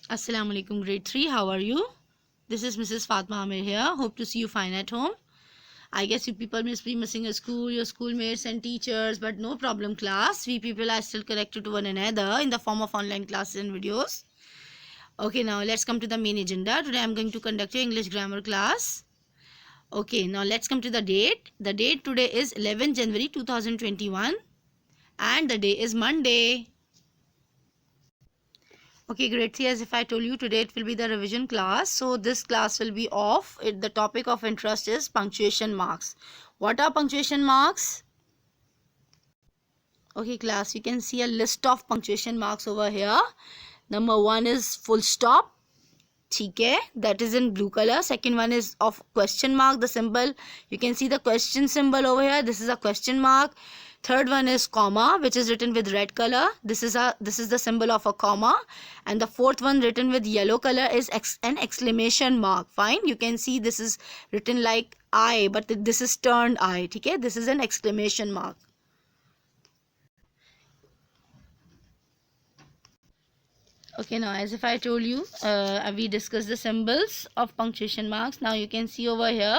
Assalamu alaikum grade 3. How are you? This is Mrs. Fatma Amir here. Hope to see you fine at home. I guess you people must be missing a school, your schoolmates and teachers, but no problem class. We people are still connected to one another in the form of online classes and videos. Okay, now let's come to the main agenda. Today I am going to conduct your English grammar class. Okay, now let's come to the date. The date today is 11 January 2021 and the day is Monday. Okay, grade 3, as if I told you, today it will be the revision class. So this class will be off. The topic of interest is punctuation marks. What are punctuation marks? Okay, class, you can see a list of punctuation marks over here. Number 1 is full stop. Okay, that is in blue color. Second one is of question mark, the symbol. You can see the question symbol over here. This is a question mark. Third one is comma, which is written with red color. This is the symbol of a comma. And the fourth one written with yellow color is an exclamation mark. Fine, you can see this is written like I, but this is turned I. Okay, this is an exclamation mark. Okay, now as if I told you, we discussed the symbols of punctuation marks. Now you can see over here.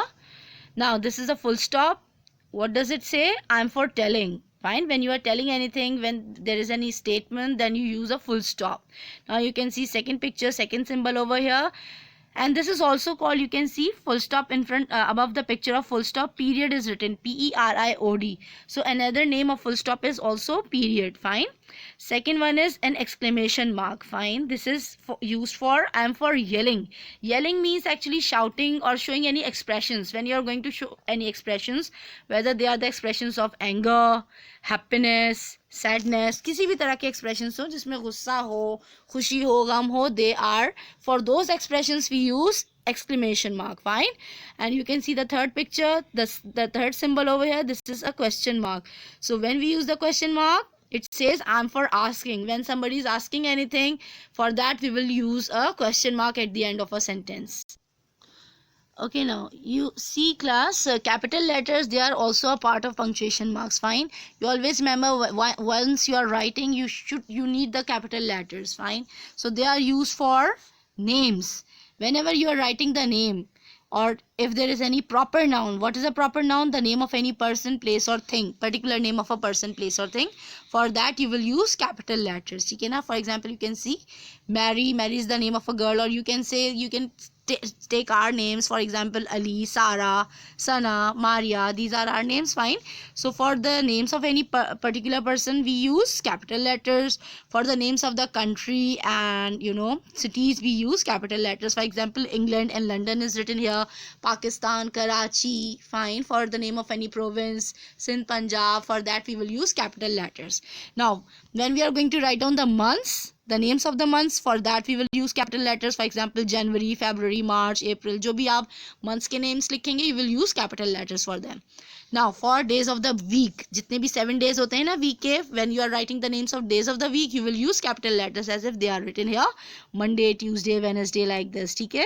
Now this is a full stop. What does it say? I'm for telling. Fine, when you are telling anything, when there is any statement, then you use a full stop. Now you can see second picture, second symbol over here. And this is also called, you can see full stop in front, above the picture of full stop, period is written, P-E-R-I-O-D. So another name of full stop is also period. Fine. Second one is an exclamation mark. Fine, this is used for, I am for yelling. Yelling means actually shouting or showing any expressions. When you are going to show any expressions, whether they are the expressions of anger, happiness, sadness, किसी भी तरह के expressions हो जिसमें गुस्सा हो, खुशी हो, गम हो, they are, for those expressions we use exclamation mark. Fine. And you can see the third picture, the third symbol over here, this is a question mark. So when we use the question mark, it says I'm for asking. When somebody is asking anything, for that we will use a question mark at the end of a sentence. Okay, now you see class, capital letters, they are also a part of punctuation marks. Fine, you always remember once you are writing, you need the capital letters. Fine, so they are used for names. Whenever you are writing the name, or if there is any proper noun. What is a proper noun? The name of any person, place or thing, particular name of a person, place or thing. For that you will use capital letters. Okay, now for example you can see Mary. Mary is the name of a girl, or you can say, you can take our names, for example Ali, Sarah, Sana, Maria. These are our names. Fine. So for the names of any particular person we use capital letters. For the names of the country and cities we use capital letters. For example, England and London is written here. Pakistan, Karachi. Fine. For the name of any province, Sindh, Punjab, for that we will use capital letters. Now when we are going to write down the months, the names of the months, for that we will use capital letters. For example, January, February, March, April. जो भी आप months के names लिखेंगे, you will use capital letters for them. Now for days of the week, जितने भी 7 days होते हैं ना week के, when you are writing the names of days of the week, you will use capital letters as if they are written here. Monday, Tuesday, Wednesday, like this. ठीक है.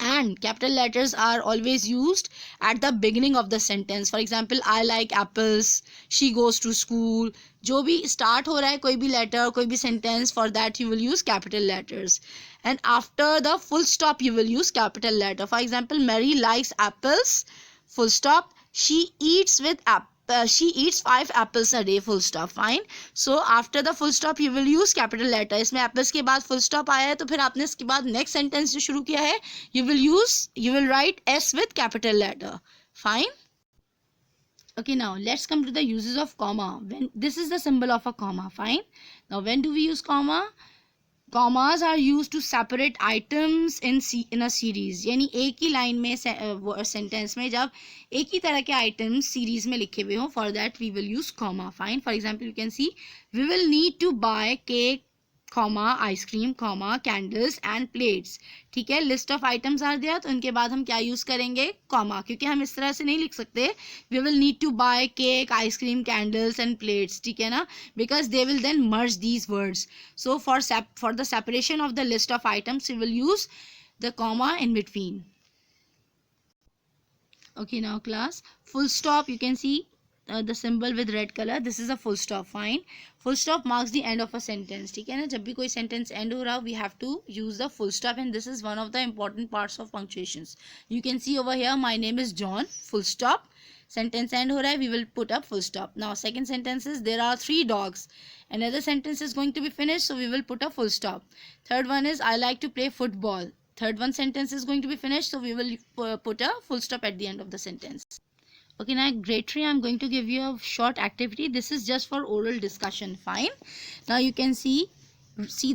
And capital letters are always used at the beginning of the sentence. For example, I like apples, she goes to school. जो भी start हो रहा है कोई भी letter, कोई भी sentence, for that you will use capital letters. And after the full stop you will use capital letter. For example, Mary likes apples, full stop. She eats 5 apples a day, full stop. Fine. So after the full stop you will use capital letter. इसमें apples के बाद full stop आया है, तो फिर आपने इसके बाद next sentence जो शुरू किया है, you will write S with capital letter. Fine. Okay, now let's come to the uses of comma. When this is the symbol of a comma. Fine. Now when do we use comma? Commas are used to separate items in a series. यानी एक ही line में sentence में जब एक ही तरह के items series में लिखे हुए हो, for that we will use comma. Fine. For example, you can see we will need to buy cake, comma, ice cream, comma, candles and plates. ठीक है, list of items are there, तो उनके बाद हम क्या यूज करेंगे? comma, क्योंकि हम इस तरह से नहीं लिख सकते we will need to buy cake, ice cream, candles and plates. ठीक है ना, because they will then merge these words. So for the separation of the list of items we will use the comma in between. Okay, now class, full stop, you can see the symbol with red color, this is a full stop. Fine. Full stop marks the end of a sentence. ठीक है ना, जब भी कोई sentence end हो रहा, we have to use the full stop, and this is one of the important parts of punctuations. You can see over here, my name is John, full stop. Sentence end हो रहा है, we will put up full stop. Now second sentence is, there are 3 dogs. Another sentence is going to be finished, so we will put a full stop. Third one is, I like to play football. Third one sentence is going to be finished, so we will put a full stop at the end of the sentence. Okay, now grade 3, I'm going to give you a short activity. This is just for oral discussion. Fine. Now you can see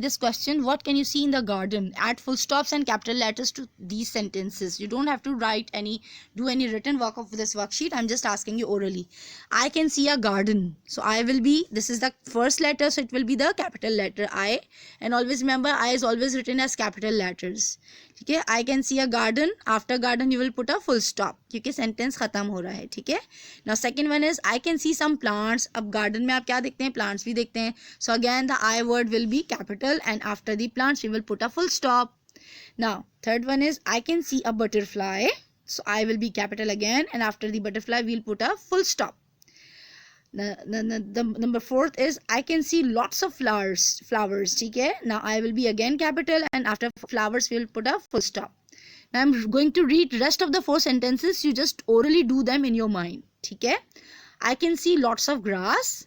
this question. What can you see in the garden? Add full stops and capital letters to these sentences. You don't have to do any written work of this worksheet. I'm just asking you orally. I can see a garden. So this is the first letter, so it will be the capital letter I. And always remember, I is always written as capital letters. Okay, I can see a garden. After garden, you will put a full stop. क्योंकि sentence खत्म हो रहा है. ठीक है. Now second one is, I can see some plants. अब garden में आप क्या देखते हैं? Plants भी देखते हैं. So again, the I word will be capital, and after the plants, we will put a full stop. Now third one is, I can see a butterfly. So I will be capital again, and after the butterfly, we'll put a full stop. The number 4th is, I can see lots of flowers. ठीक है. Now I will be again capital, and after flowers we will put a full stop. Now I'm going to read rest of the 4 sentences. You just orally do them in your mind. ठीक है. I can see lots of grass.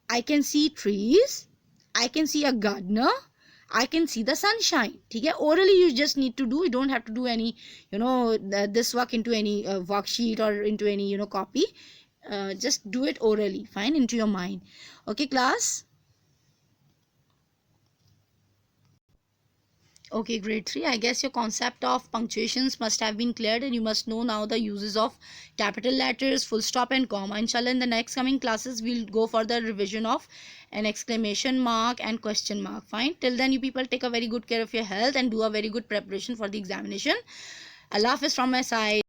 I can see trees. I can see a gardener. I can see the sunshine. ठीक है. Orally you just need to do. You don't have to do any this work into any worksheet or into any copy. Just do it orally. Fine, into your mind. Okay, class. Okay, grade 3, I guess your concept of punctuations must have been cleared, and you must know now the uses of capital letters, full stop and comma. Inshallah, in the next coming classes, we'll go for the revision of an exclamation mark and question mark. Fine. Till then, you people take a very good care of your health and do a very good preparation for the examination. Allah Hafiz from my side.